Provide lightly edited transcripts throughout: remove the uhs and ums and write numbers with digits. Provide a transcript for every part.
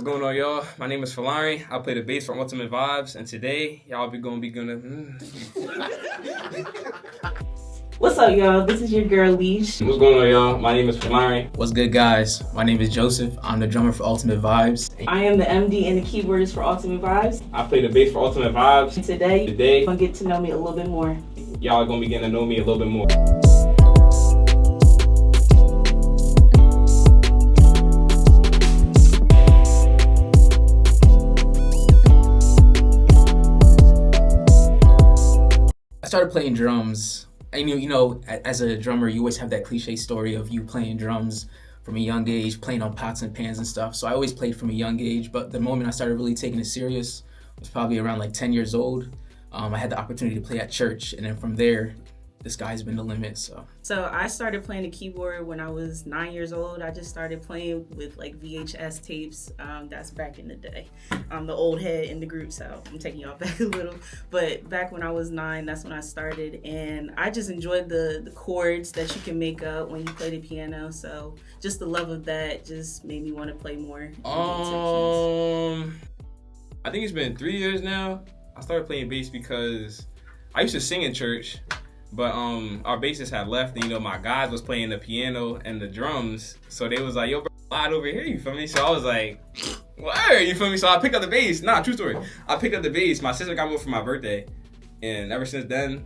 What's going on, y'all? My name is Falari. I play the bass for Ultimate Vibes, and today y'all gonna. What's up, y'all? This is your girl Leash. What's going on, y'all? My name is Falari. What's good, guys? My name is Joseph. I'm the drummer for Ultimate Vibes. I am the MD and the keyboardist for Ultimate Vibes. I play the bass for Ultimate Vibes. And today, you're gonna get to know me a little bit more. Y'all are gonna be getting to know me a little bit more. I started playing drums. And you know, as a drummer, you always have that cliche story of you playing drums from a young age, playing on pots and pans and stuff. So I always played from a young age, but the moment I started really taking it serious was probably around like 10 years old. I had the opportunity to play at church, and then from there, the sky's been the limit. So I started playing the keyboard when I was 9 years old. I just started playing with like VHS tapes. That's back in the day. I'm the old head in the group, so I'm taking y'all back a little. But back when I was 9, that's when I started, and I just enjoyed the chords that you can make up when you play the piano. So just the love of that just made me want to play more. I think it's been 3 years now. I started playing bass because I used to sing in church. But our bassist had left, and my guys was playing the piano and the drums, so they was like, "Yo, bro, slide over here," you feel me? So I was like, "What?" You feel me? So I picked up the bass. Nah, true story. I picked up the bass. My sister got me for my birthday, and ever since then,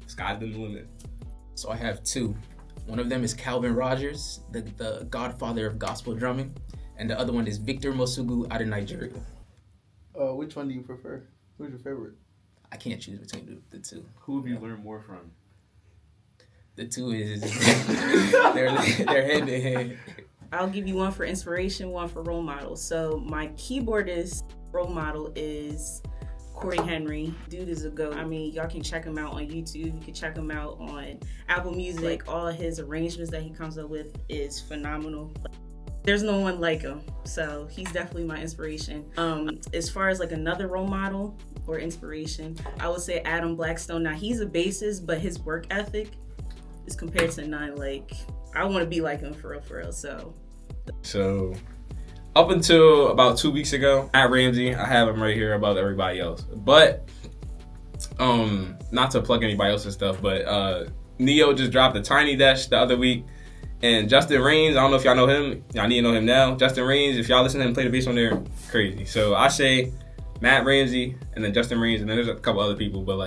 sky's been the limit. So I have two. One of them is Calvin Rogers, the godfather of gospel drumming, and the other one is Victor Mosugu out of Nigeria. Which one do you prefer? Who's your favorite? I can't choose between the two. Who have you learned more from? The two is they're head to head. I'll give you one for inspiration, one for role model. So my keyboardist role model is Corey Henry. Dude is a GOAT. I mean, y'all can check him out on YouTube. You can check him out on Apple Music. All of his arrangements that he comes up with is phenomenal. There's no one like him, so he's definitely my inspiration. As far as like another role model or inspiration, I would say Adam Blackstone. Now he's a bassist, but his work ethic is compared to none. Like, I want to be like him for real. So up until about 2 weeks ago, at Ramsey, I have him right here above everybody else. But not to plug anybody else's stuff, but Neo just dropped a Tiny Desk the other week. And Justin Raines, I don't know if y'all know him. Y'all need to know him now. Justin Raines, if y'all listen to him play the bass on there, crazy. So I say Matt Ramsey and then Justin Raines, and then there's a couple other people, but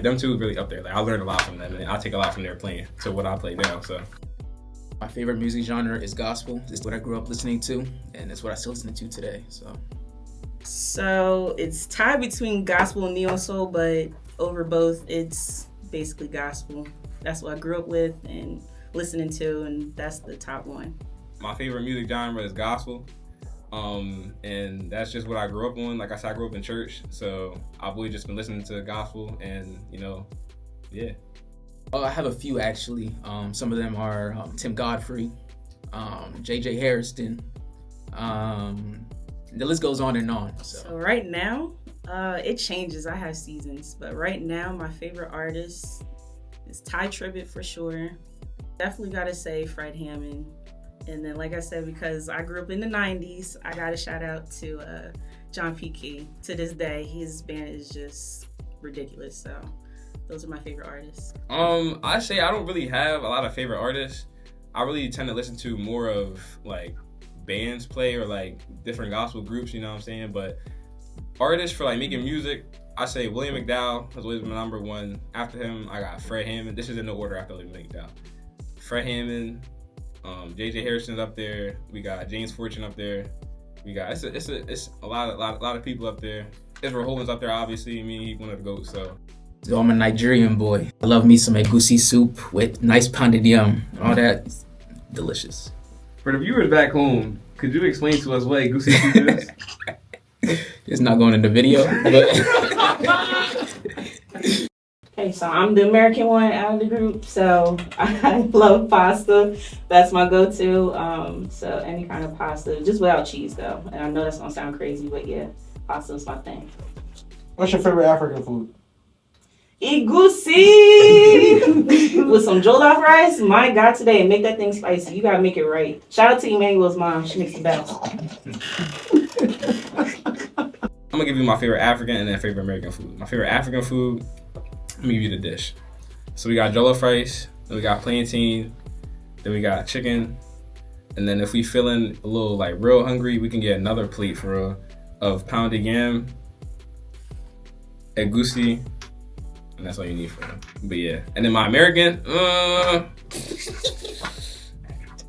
them two really up there. Like, I learned a lot from them, and I take a lot from their playing to what I play now. So my favorite music genre is gospel. This is what I grew up listening to, and it's what I still listen to today. So it's tied between gospel and neo soul, but over both, it's basically gospel. That's what I grew up with and listening to, and that's the top one. My favorite music genre is gospel, and that's just what I grew up on. Like I said, I grew up in church, so I've always just been listening to gospel, and yeah. I have a few actually. Some of them are Tim Godfrey, J.J. Harrison. The list goes on and on. So right now, it changes. I have seasons, but right now, my favorite artist is Ty Tribbett for sure. Definitely gotta say Fred Hammond. And then, like I said, because I grew up in the 90s, I gotta shout out to John P. Key. To this day, his band is just ridiculous. So those are my favorite artists. I say I don't really have a lot of favorite artists. I really tend to listen to more of like bands play or like different gospel groups, you know what I'm saying? But artists for like making music, I say William McDowell has always been my number one. After him, I got Fred Hammond. This is in no order after William McDowell. Fred Hammond, J.J. Harrison's up there. We got James Fortune up there. We got it's a lot of people up there. Israel Holman's up there, obviously. I mean, he's one of the GOATs. So I'm a Nigerian boy. I love me some egusi soup with nice pounded yam. All that, delicious. For the viewers back home, could you explain to us what egusi soup is? It's not going in the video, but. Okay, so I'm the American one out of the group, so I love pasta. That's my go-to. So any kind of pasta, just without cheese though. And I know that's gonna sound crazy, but yeah, pasta is my thing. What's your favorite African food? Egusi! with some jollof rice, my God, today, and make that thing spicy. You gotta make it right. Shout out to Emmanuel's mom. She makes the best. I'm gonna give you my favorite African and then favorite American food. My favorite African food, let me give you the dish. So we got jollof rice, then we got plantain, then we got chicken, and then if we feeling a little like real hungry, we can get another plate for real of pounded yam, egusi, and that's all you need for them. But yeah, and then my American,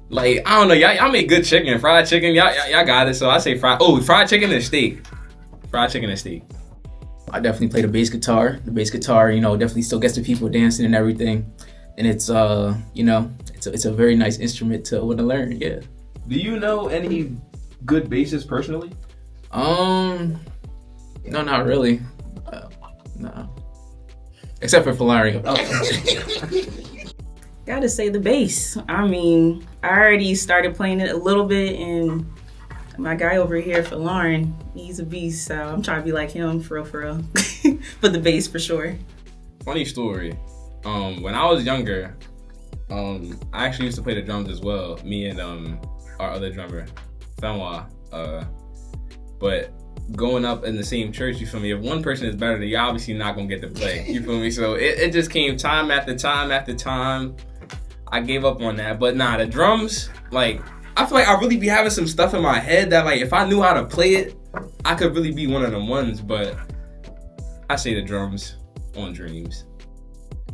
like I don't know, y'all make good chicken, fried chicken, y'all got it. So I say fried chicken and steak. Fried chicken and steak. I definitely play the bass guitar. The bass guitar, definitely still gets the people dancing and everything. And it's, it's a very nice instrument to want to learn. Yeah. Do you know any good bassists personally? No, not really. No. Except for Falario. Gotta say the bass. I mean, I already started playing it a little bit, and my guy over here, Lauren, he's a beast, so I'm trying to be like him, for real. But the bass, for sure. Funny story. When I was younger, I actually used to play the drums as well. Me and our other drummer, Fenwa. But going up in the same church, you feel me? If one person is better, then you're obviously not gonna get to play. You feel me? So it just came time after time after time. I gave up on that. But nah, the drums, like, I feel like I really be having some stuff in my head that, like, if I knew how to play it, I could really be one of them ones. But I say the drums on dreams.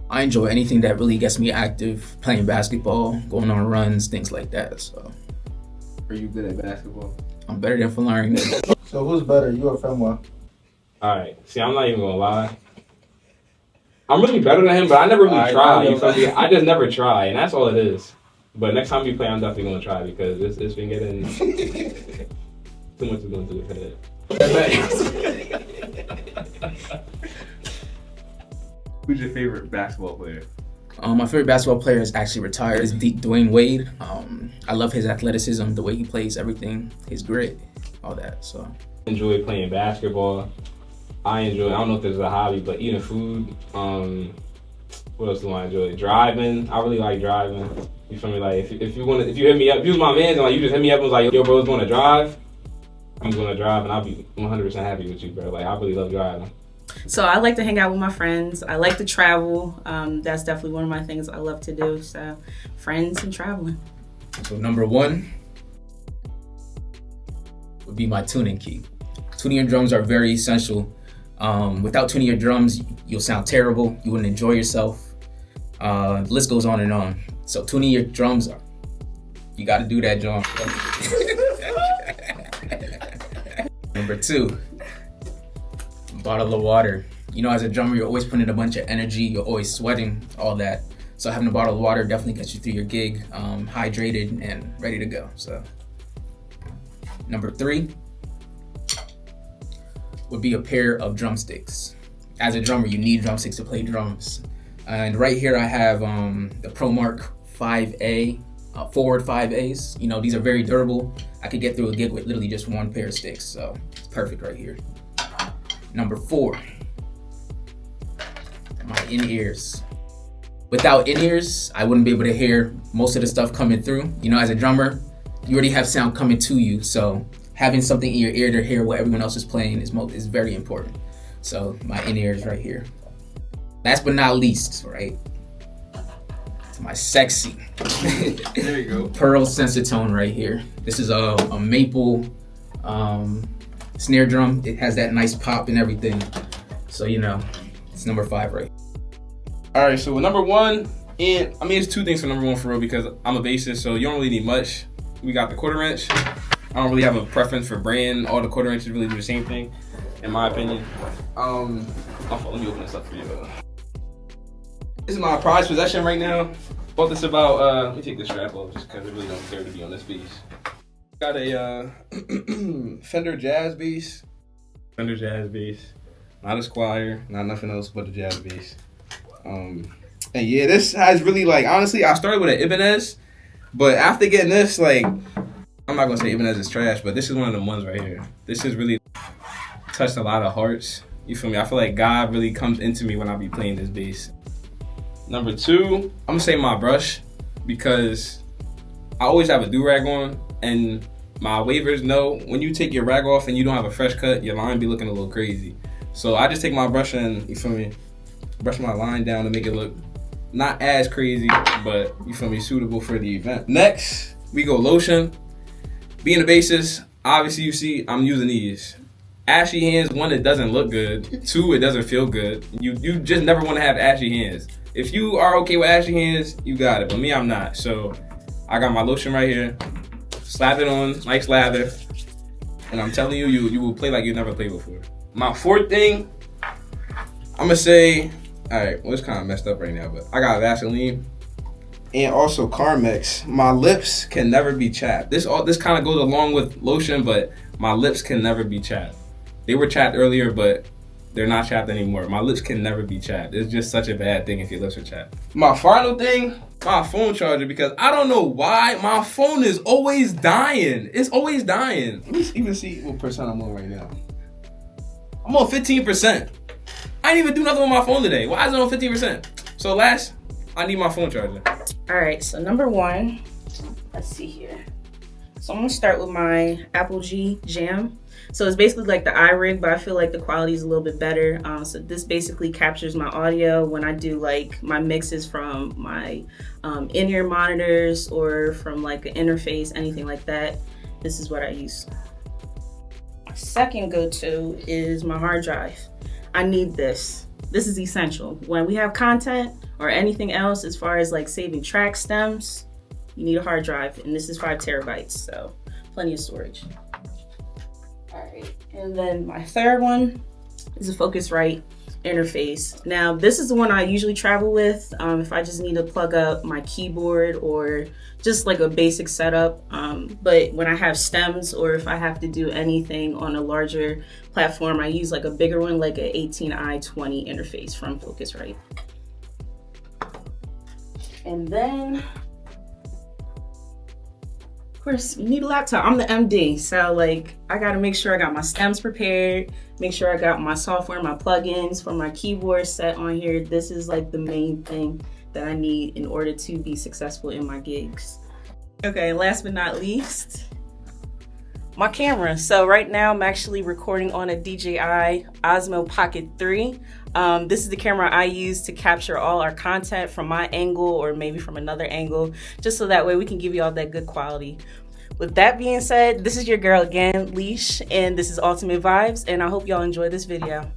I enjoy anything that really gets me active, playing basketball, going on runs, things like that. So, Are you good at basketball? I'm better than Falario. So who's better, you or Fenwa? Alright, see, I'm not even gonna lie. I'm really better than him, but I never really try. You feel me? I just never try, and that's all it is. But next time we play, I'm definitely gonna try because it's been getting too much is going through the head. Who's your favorite basketball player? My favorite basketball player is actually retired. Is Dwayne Wade. I love his athleticism, the way he plays, everything, his grit, all that. So I enjoy playing basketball. I don't know if there's a hobby, but eating food. What else do I enjoy? Driving. I really like driving. You feel me? Like if you hit me up, if you was my man and like you just hit me up and was like, yo, bro, going to drive. I'm going to drive, and I'll be 100% happy with you, bro. Like I really love driving. So I like to hang out with my friends. I like to travel. That's definitely one of my things I love to do. So friends and traveling. So number one would be my tuning key. Tuning your drums are very essential. Without tuning your drums, you'll sound terrible. You wouldn't enjoy yourself. The list goes on and on. So tuning your drums, you got to do that, John. Number two, bottle of water. As a drummer, you're always putting in a bunch of energy. You're always sweating, all that. So having a bottle of water definitely gets you through your gig, hydrated and ready to go. So number three would be a pair of drumsticks. As a drummer, you need drumsticks to play drums. And right here I have the ProMark 5A, forward 5As. These are very durable. I could get through a gig with literally just one pair of sticks, so it's perfect right here. Number four, my in-ears. Without in-ears, I wouldn't be able to hear most of the stuff coming through. As a drummer, you already have sound coming to you, so having something in your ear to hear what everyone else is playing is very important. So my in-ears right here. Last but not least, right? It's my sexy There you go. Pearl Sensitone right here. This is a maple snare drum. It has that nice pop and everything. So it's number 5 right. All right, so number one, and I mean it's two things for number one for real because I'm a bassist, so you don't really need much. We got the quarter wrench. I don't really have a preference for brand. All the quarter wrenches really do the same thing, in my opinion. Let me open this up for you. This is my prized possession right now. Bought this about, let me take this strap off just because I really don't care to be on this bass. Got a Fender Jazz bass. Fender Jazz bass. Not a Squier, not nothing else but a jazz bass. And yeah, this has really, like, honestly, I started with an Ibanez, but after getting this, like, I'm not gonna say Ibanez is trash, but this is one of the ones right here. This has really touched a lot of hearts. You feel me? I feel like God really comes into me when I be playing this bass. Number 2, I'm gonna say my brush, because I always have a do-rag on, and my wavers know when you take your rag off and you don't have a fresh cut, your line be looking a little crazy. So I just take my brush and, you feel me, brush my line down to make it look not as crazy, but, you feel me, suitable for the event. Next, we go lotion. Being a bassist, obviously you see I'm using these. Ashy hands, 1, it doesn't look good. 2, it doesn't feel good. You just never want to have ashy hands. If you are okay with ashy hands, you got it. But me, I'm not. So I got my lotion right here. Slap it on, nice lather. And I'm telling you, you will play like you never played before. My 4th thing, I'm gonna say, all right, well, it's kind of messed up right now, but I got Vaseline and also Carmex. My lips can never be chapped. This kind of goes along with lotion, but my lips can never be chapped. They were chapped earlier, but they're not chapped anymore. My lips can never be chapped. It's just such a bad thing if your lips are chapped. My final thing, my phone charger, because I don't know why my phone is always dying. It's always dying. Let me even see what percent I'm on right now. I'm on 15%. I didn't even do nothing with my phone today. Why is it on 15%? So last, I need my phone charger. All right, so number 1, let's see here. So I'm gonna start with my Apple G Jam. So it's basically like the iRig, but I feel like the quality is a little bit better. So this basically captures my audio when I do like my mixes from my in-ear monitors or from like an interface, anything like that. This is what I use. My second go-to is my hard drive. I need this. This is essential. When we have content or anything else as far as like saving track stems, you need a hard drive, and this is 5 terabytes, so plenty of storage. All right, and then my third one is a Focusrite interface. Now, this is the one I usually travel with if I just need to plug up my keyboard or just like a basic setup. But when I have stems or if I have to do anything on a larger platform, I use like a bigger one, like an 18i20 interface from Focusrite. And then, of course, you need a laptop. I'm the MD, so like I gotta make sure I got my stems prepared, make sure I got my software, my plugins for my keyboard set on here. This is like the main thing that I need in order to be successful in my gigs. Okay, last but not least, my camera. So right now I'm actually recording on a DJI Osmo Pocket 3. This is the camera I use to capture all our content from my angle or maybe from another angle, just so that way we can give you all that good quality. With that being said, this is your girl again, Leash, and this is Ultimate Vibes, and I hope y'all enjoy this video.